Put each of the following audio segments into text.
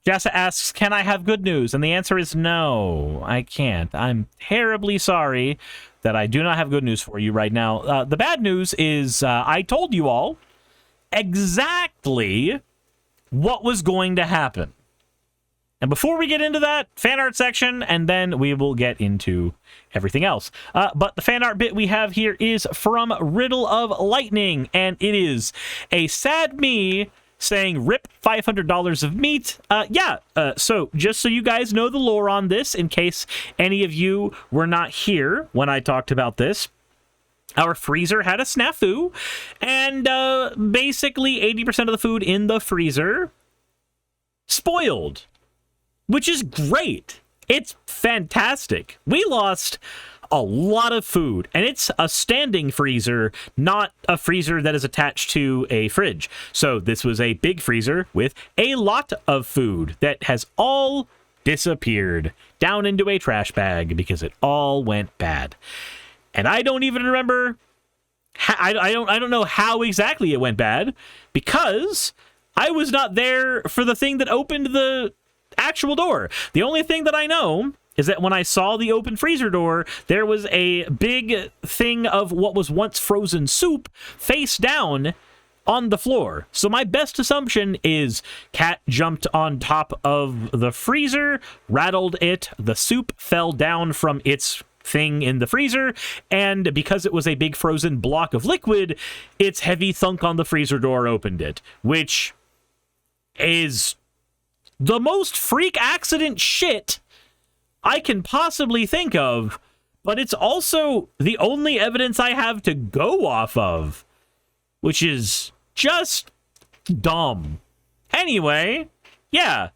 Jessa asks, can I have good news? And the answer is no, I can't. I'm terribly sorry that I do not have good news for you right now. The bad news is I told you all exactly what was going to happen. And before we get into that, fan art section, and then we will get into everything else. But the fan art bit we have here is from Riddle of Lightning, and it is a sad me saying, rip $500 of meat. So just so you guys know the lore on this, in case any of you were not here when I talked about this, our freezer had a snafu, and basically 80% of the food in the freezer spoiled. Which is great. It's fantastic. We lost a lot of food, and it's a standing freezer, not a freezer that is attached to a fridge. So this was a big freezer with a lot of food that has all disappeared down into a trash bag because it all went bad. And I don't even remember. I don't know how exactly it went bad because I was not there for the thing that opened the actual door. The only thing that I know is that when I saw the open freezer door, there was a big thing of what was once frozen soup face down on the floor. So my best assumption is cat jumped on top of the freezer, rattled it, the soup fell down from its thing in the freezer, and because it was a big frozen block of liquid, its heavy thunk on the freezer door opened it, which is the most freak accident shit I can possibly think of, but it's also the only evidence I have to go off of, which is just dumb. Anyway, yeah,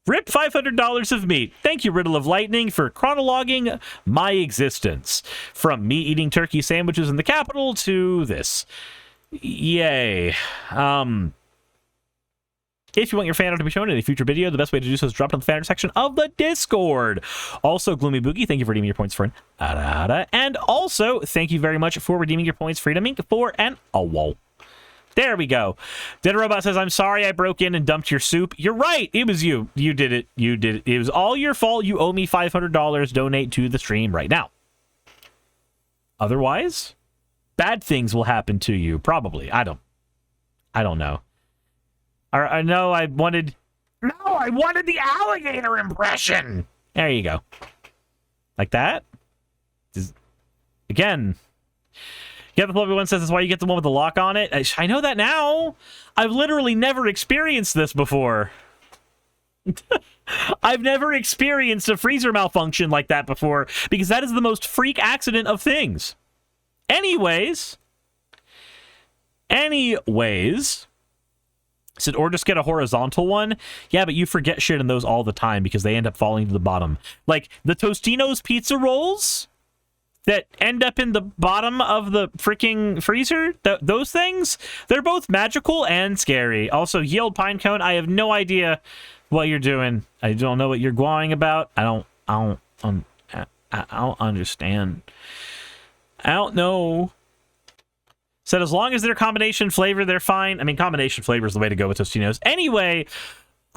rip $500 of meat. Thank you, Riddle of Lightning, for chronologuing my existence. From me eating turkey sandwiches in the Capitol to this. Yay. If you want your fan art to be shown in a future video, the best way to do so is drop it in the fan art section of the Discord. Also, Gloomy Boogie, thank you for redeeming your points for an Arada. And also, thank you very much for redeeming your points, Freedom Inc., for an Owl. There we go. Dead Robot says, I'm sorry I broke in and dumped your soup. You're right. It was you. You did it. You did it. It was all your fault. You owe me $500. Donate to the stream right now. Otherwise, bad things will happen to you. Probably. I don't know. I know I wanted... No, I wanted the alligator impression! There you go. Like that? Again. Get the Fluffy one says that's why you get the one with the lock on it. I know that now. I've literally never experienced this before. I've never experienced a freezer malfunction like that before, because that is the most freak accident of things. Anyways... Said, or just get a horizontal one. Yeah, but you forget shit in those all the time because they end up falling to the bottom. Like the Tostino's pizza rolls that end up in the bottom of the freaking freezer. Those things, they're both magical and scary. Also, Yield Pinecone, I have no idea what you're doing. I don't know what you're guawing about. I don't understand. I don't know. Said as long as they're combination flavor, they're fine. I mean, combination flavor is the way to go with Tostinos. Anyway,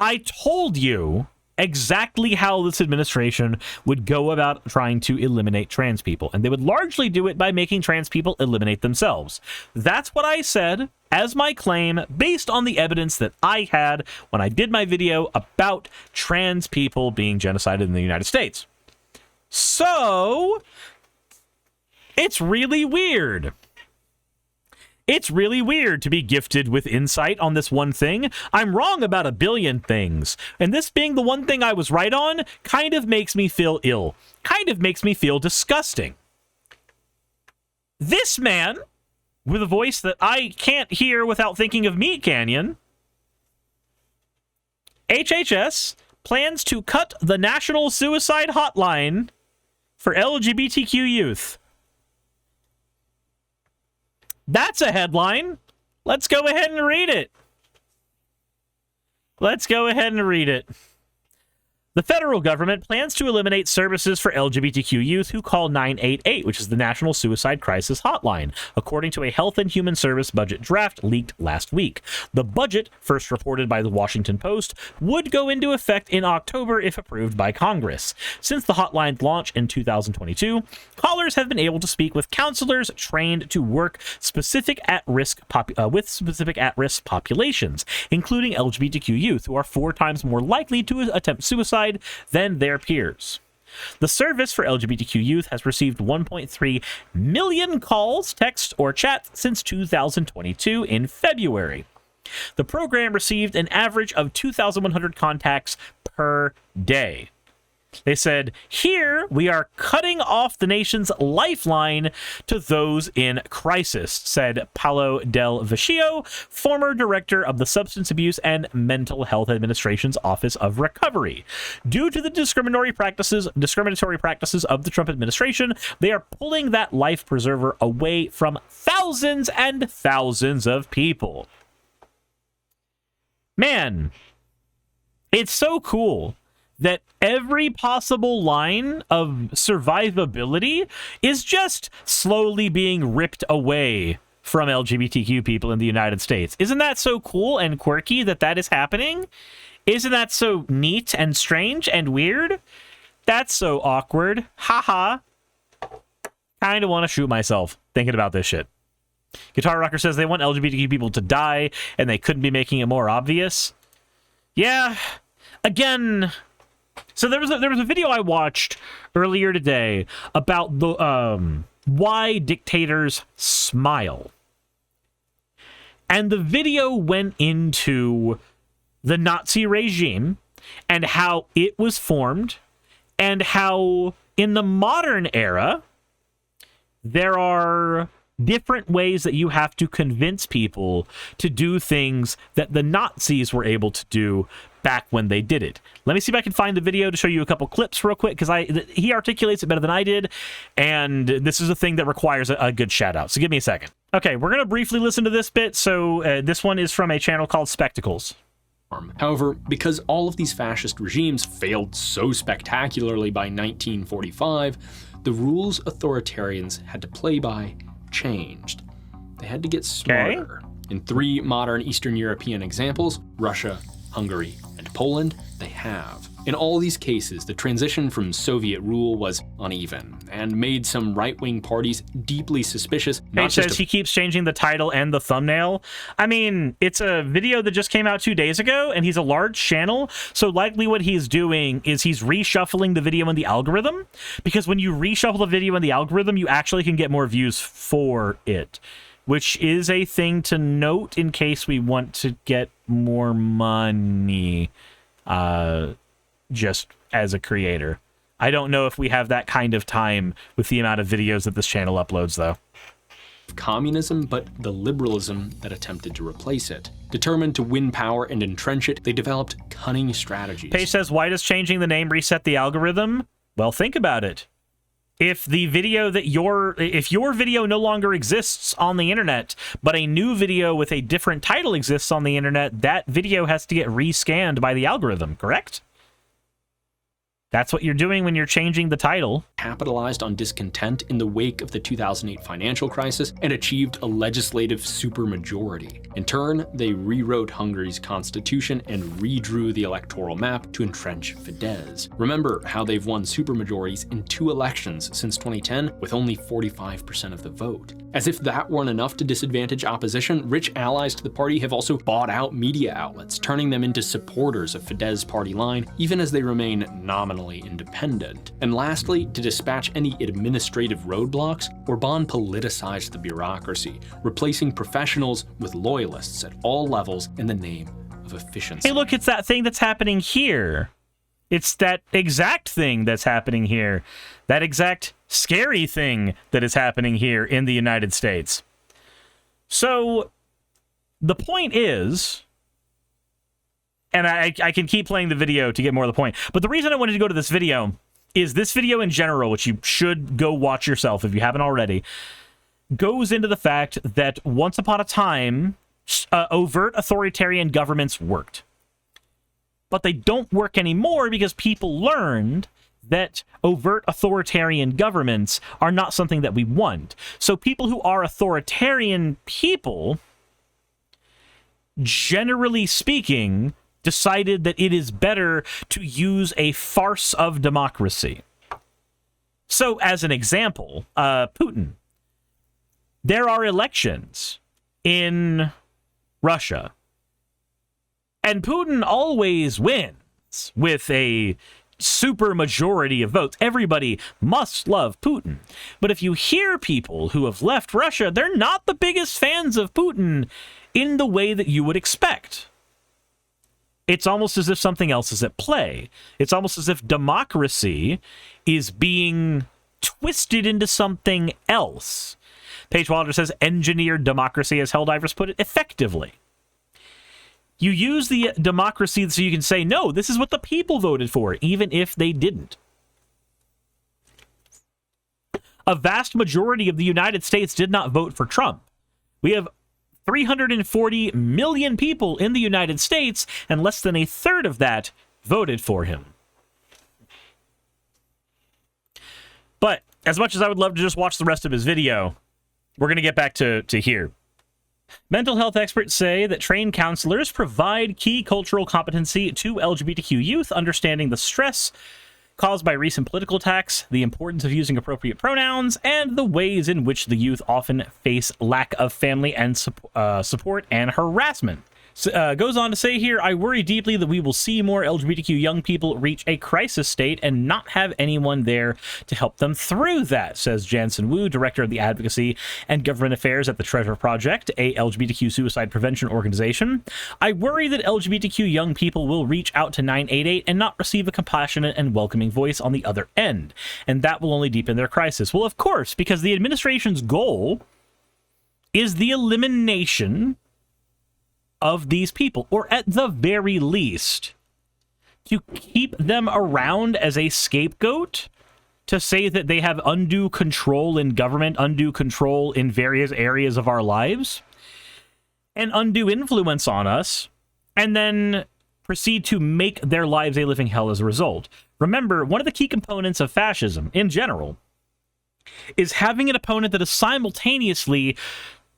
I told you exactly how this administration would go about trying to eliminate trans people. And they would largely do it by making trans people eliminate themselves. That's what I said as my claim based on the evidence that I had when I did my video about trans people being genocided in the United States. So, it's really weird. It's really weird to be gifted with insight on this one thing. I'm wrong about a billion things, and this being the one thing I was right on kind of makes me feel ill. Kind of makes me feel disgusting. This man, with a voice that I can't hear without thinking of Meat Canyon, HHS plans to cut the National Suicide Hotline for LGBTQ youth. That's a headline. Let's go ahead and read it. The federal government plans to eliminate services for LGBTQ youth who call 988, which is the National Suicide Crisis Hotline, according to a Health and Human Service budget draft leaked last week. The budget, first reported by the Washington Post, would go into effect in October if approved by Congress. Since the hotline's launch in 2022, callers have been able to speak with counselors trained to work with specific at-risk populations, including LGBTQ youth, who are 4 times more likely to attempt suicide than their peers. The service for LGBTQ youth has received 1.3 million calls, texts, or chats since 2022 in February. The program received an average of 2,100 contacts per day. They said, "Here we are cutting off the nation's lifeline to those in crisis," said Paolo Del Vecchio, former director of the Substance Abuse and Mental Health Administration's Office of Recovery. Due to the discriminatory practices of the Trump administration, they are pulling that life preserver away from thousands and thousands of people. Man, it's so cool that every possible line of survivability is just slowly being ripped away from LGBTQ people in the United States. Isn't that so cool and quirky that that is happening? Isn't that so neat and strange and weird? That's so awkward. Haha. Kind of want to shoot myself thinking about this shit. Guitar Rocker says they want LGBTQ people to die and they couldn't be making it more obvious. Yeah. Again, so there was a video I watched earlier today about the why dictators smile. And the video went into the Nazi regime and how it was formed and how in the modern era there are different ways that you have to convince people to do things that the Nazis were able to do back when they did it. Let me see if I can find the video to show you a couple clips real quick, because he articulates it better than I did, and this is a thing that requires a good shout out. So give me a second. Okay, we're going to briefly listen to this bit. So this one is from a channel called Spectacles. However, because all of these fascist regimes failed so spectacularly by 1945, the rules authoritarians had to play by changed. They had to get smarter. Okay. In 3 modern Eastern European examples, Russia, Hungary, and Poland, they have. In all these cases, the transition from Soviet rule was uneven and made some right-wing parties deeply suspicious. He says he keeps changing the title and the thumbnail. I mean, it's a video that just came out 2 days ago, and he's a large channel, so likely what he's doing is he's reshuffling the video in the algorithm, because when you reshuffle the video in the algorithm, you actually can get more views for it, which is a thing to note in case we want to get more money, just as a creator. I don't know if we have that kind of time with the amount of videos that this channel uploads, though. Communism, but the liberalism that attempted to replace it. Determined to win power and entrench it, they developed cunning strategies. Paige says, why does changing the name reset the algorithm? Well, think about it. If the video that if your video no longer exists on the internet, but a new video with a different title exists on the internet, that video has to get rescanned by the algorithm, correct? That's what you're doing when you're changing the title. Capitalized on discontent in the wake of the 2008 financial crisis and achieved a legislative supermajority. In turn, they rewrote Hungary's constitution and redrew the electoral map to entrench Fidesz. Remember how they've won supermajorities in 2 elections since 2010 with only 45% of the vote. As if that weren't enough to disadvantage opposition, rich allies to the party have also bought out media outlets, turning them into supporters of Fidesz party line, even as they remain nominally independent. And lastly, to dispatch any administrative roadblocks, Orban politicized the bureaucracy, replacing professionals with loyalists at all levels in the name of efficiency. Hey, look, it's that thing that's happening here. It's that exact thing that's happening here. That exact scary thing that is happening here in the United States. So, the point is, and I can keep playing the video to get more of the point, but the reason I wanted to go to this video is this video in general, which you should go watch yourself if you haven't already, goes into the fact that once upon a time, overt authoritarian governments worked. but they don't work anymore because people learned that overt authoritarian governments are not something that we want. So people who are authoritarian people, generally speaking, decided that it is better to use a farce of democracy. So, as an example, Putin. There are elections in Russia, and Putin always wins with a super majority of votes. Everybody must love Putin. But if you hear people who have left Russia, they're not the biggest fans of Putin in the way that you would expect. It's almost as if something else is at play. It's almost as if democracy is being twisted into something else. Paige Wilder says, engineered democracy, as Helldivers put it, effectively. You use the democracy so you can say, no, this is what the people voted for, even if they didn't. A vast majority of the United States did not vote for Trump. We have 340 million people in the United States, and less than a third of that voted for him. But as much as I would love to just watch the rest of his video, we're going to get back to here. Mental health experts say that trained counselors provide key cultural competency to LGBTQ youth, understanding the stress caused by recent political attacks, the importance of using appropriate pronouns, and the ways in which the youth often face lack of family and support and harassment. Goes on to say here, I worry deeply that we will see more LGBTQ young people reach a crisis state and not have anyone there to help them through that, says Jansen Wu, director of the Advocacy and Government Affairs at the Treasure Project, a LGBTQ suicide prevention organization. I worry that LGBTQ young people will reach out to 988 and not receive a compassionate and welcoming voice on the other end, and that will only deepen their crisis. Well, of course, because the administration's goal is the elimination of these people, or at the very least, to keep them around as a scapegoat to say that they have undue control in government, undue control in various areas of our lives, and undue influence on us, and then proceed to make their lives a living hell as a result. Remember, one of the key components of fascism in general is having an opponent that is simultaneously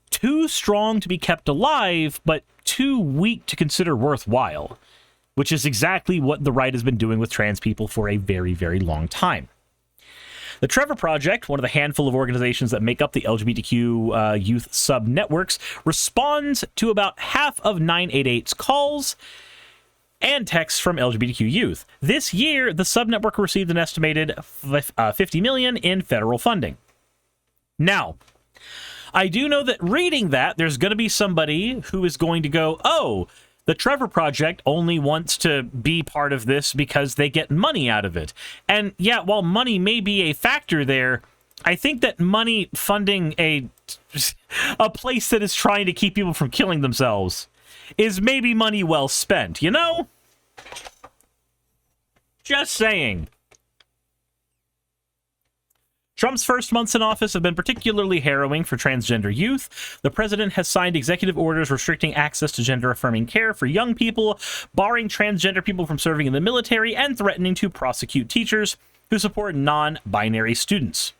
too strong to be kept alive, but too weak to consider worthwhile, which is exactly what the right has been doing with trans people for a very, very long time. The Trevor Project, one of the handful of organizations that make up the LGBTQ youth sub-networks, responds to about half of 988's calls and texts from LGBTQ youth. This year, the sub-network received an estimated $50 million in federal funding. Now, I do know that reading that, there's going to be somebody who is going to go, oh, the Trevor Project only wants to be part of this because they get money out of it. And yeah, while money may be a factor there, I think that money funding a place that is trying to keep people from killing themselves is maybe money well spent, you know? Just saying. Trump's first months in office have been particularly harrowing for transgender youth. The president has signed executive orders restricting access to gender-affirming care for young people, barring transgender people from serving in the military, and threatening to prosecute teachers who support non-binary students.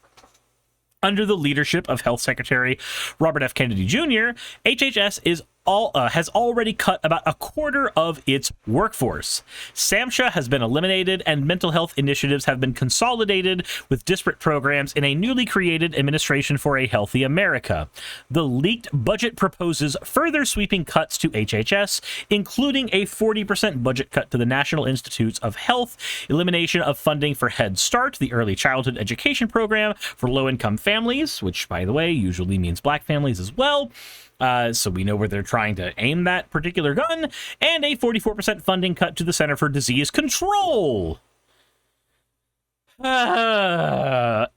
Under the leadership of Health Secretary Robert F. Kennedy Jr., HHS has already cut about a quarter of its workforce. SAMHSA has been eliminated, and mental health initiatives have been consolidated with disparate programs in a newly created Administration for a Healthy America. The leaked budget proposes further sweeping cuts to HHS, including a 40% budget cut to the National Institutes of Health, elimination of funding for Head Start, the early childhood education program for low-income families, which, by the way, usually means black families as well. So we know where they're trying to aim that particular gun, and a 44% funding cut to the Center for Disease Control.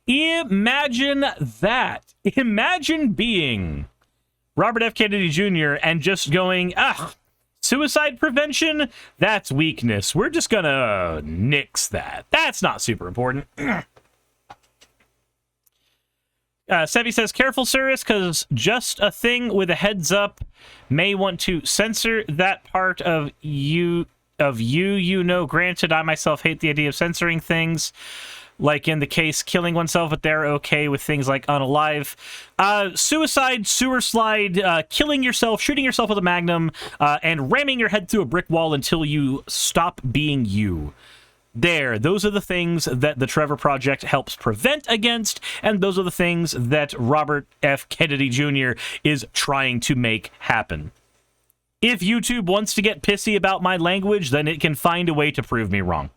Imagine that. Imagine being Robert F. Kennedy Jr. and just going, suicide prevention? That's weakness. We're just gonna nix that. That's not super important. Sevi says, careful, Suris, because just a thing with a heads up may want to censor that part of you of you know, granted, I myself hate the idea of censoring things, like in the case killing oneself, but they're okay with things like unalive. Suicide, sewer slide, killing yourself, shooting yourself with a magnum, and ramming your head through a brick wall until you stop being you. Those are the things that the Trevor Project helps prevent against, and those are the things that Robert F. Kennedy Jr. is trying to make happen. If YouTube wants to get pissy about my language, then it can find a way to prove me wrong.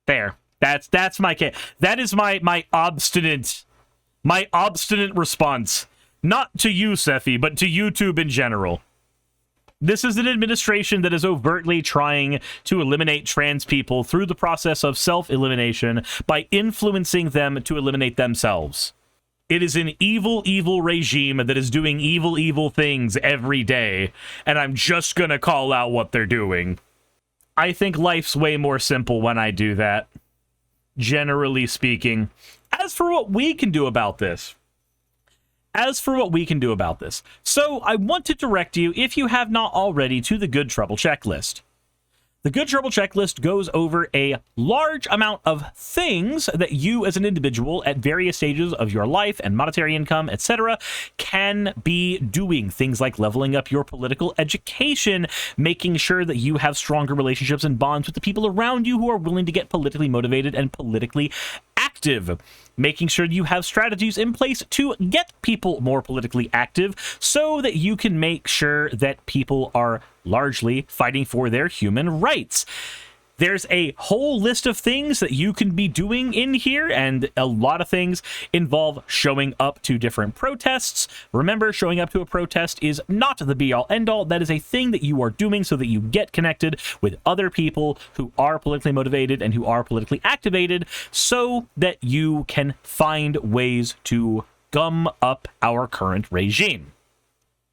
There. That's my case. That is my obstinate response. Not to you, Sephi, but to YouTube in general. This is an administration that is overtly trying to eliminate trans people through the process of self-elimination by influencing them to eliminate themselves. It is an evil, evil regime that is doing evil, evil things every day, and I'm just gonna call out what they're doing. I think life's way more simple when I do that, generally speaking. As for what we can do about this, so I want to direct you, if you have not already, to the Good Trouble Checklist. The Good Trouble Checklist goes over a large amount of things that you as an individual at various stages of your life and monetary income, etc., can be doing. Things like leveling up your political education, making sure that you have stronger relationships and bonds with the people around you who are willing to get politically motivated and politically active, making sure you have strategies in place to get people more politically active so that you can make sure that people are largely fighting for their human rights. There's a whole list of things that you can be doing in here, and a lot of things involve showing up to different protests. Remember, showing up to a protest is not the be-all, end-all. That is a thing that you are doing so that you get connected with other people who are politically motivated and who are politically activated so that you can find ways to gum up our current regime.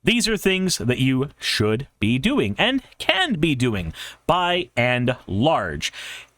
These are things that you should be doing and can be doing by and large.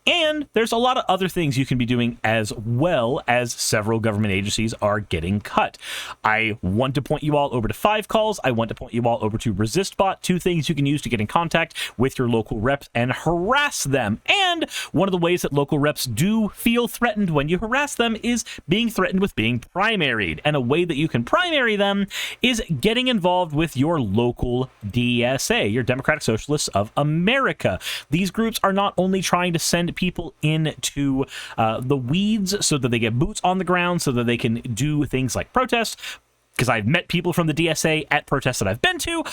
And there's a lot of other things you can be doing as well, as several government agencies are getting cut. I want to point you all over to 5 calls. I want to point you all over to ResistBot, 2 things you can use to get in contact with your local reps and harass them. And one of the ways that local reps do feel threatened when you harass them is being threatened with being primaried. And a way that you can primary them is getting involved with your local DSA, your Democratic Socialists of America. These groups are not only trying to send people into the weeds so that they get boots on the ground so that they can do things like protest, because I've met people from the DSA at protests that I've been to,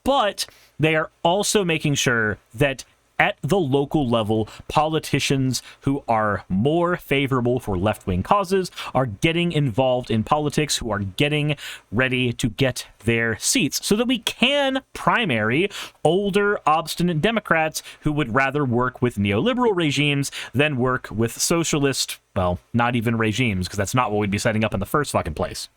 but they are also making sure that at the local level, politicians who are more favorable for left-wing causes are getting involved in politics, who are getting ready to get their seats, so that we can primary older, obstinate Democrats who would rather work with neoliberal regimes than work with socialist, well, not even regimes, because that's not what we'd be setting up in the first fucking place.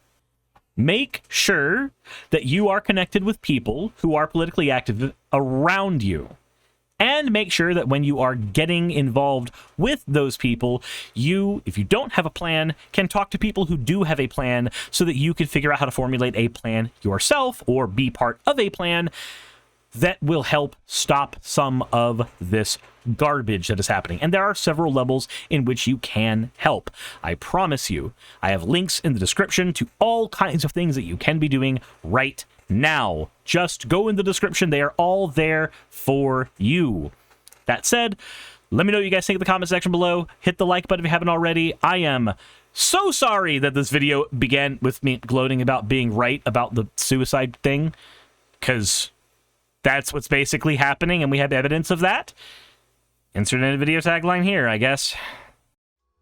Make sure that you are connected with people who are politically active around you. And make sure that when you are getting involved with those people, you, if you don't have a plan, can talk to people who do have a plan so that you can figure out how to formulate a plan yourself or be part of a plan that will help stop some of this garbage that is happening. And there are several levels in which you can help. I promise you, I have links in the description to all kinds of things that you can be doing right now. Just go in the description. They are all there for you. That said, let me know what you guys think in the comment section below. Hit the like button if you haven't already. I am so sorry that this video began with me gloating about being right about the suicide thing, because that's what's basically happening, and we have evidence of that. Insert in a video tagline here, I guess.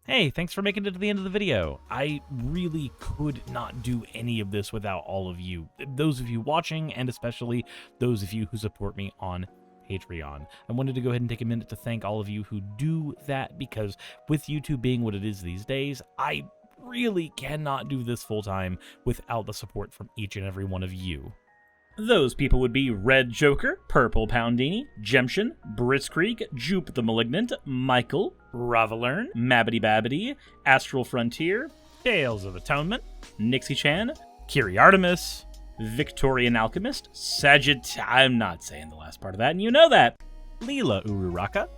Hey, thanks for making it to the end of the video. I really could not do any of this without all of you. Those of you watching, and especially those of you who support me on Patreon. I wanted to go ahead and take a minute to thank all of you who do that, because with YouTube being what it is these days, I really cannot do this full time without the support from each and every one of you. Those people would be Red Joker, Purple Poundini, Jemshin, Britzkrieg, Jupe the Malignant, Michael, Ravalern, Mabbity Babbity, Astral Frontier, Tales of Atonement, Nixie Chan, Kiri Artemis, Victorian Alchemist, I'm not saying the last part of that, and you know that. Leela Ururaka,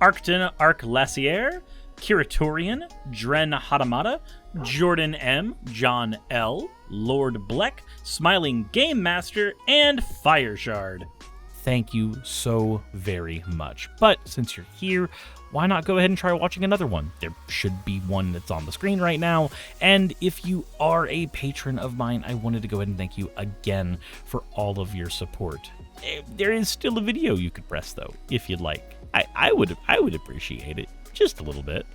Arcton Arclacier, Kiratorian, Dren Hadamata, Jordan M, John L, Lord Bleck, Smiling Game Master, and Fireshard. Thank you so very much. But since you're here, why not go ahead and try watching another one? There should be one that's on the screen right now. And if you are a patron of mine, I wanted to go ahead and thank you again for all of your support. There is still a video you could press though, if you'd like. I would appreciate it just a little bit.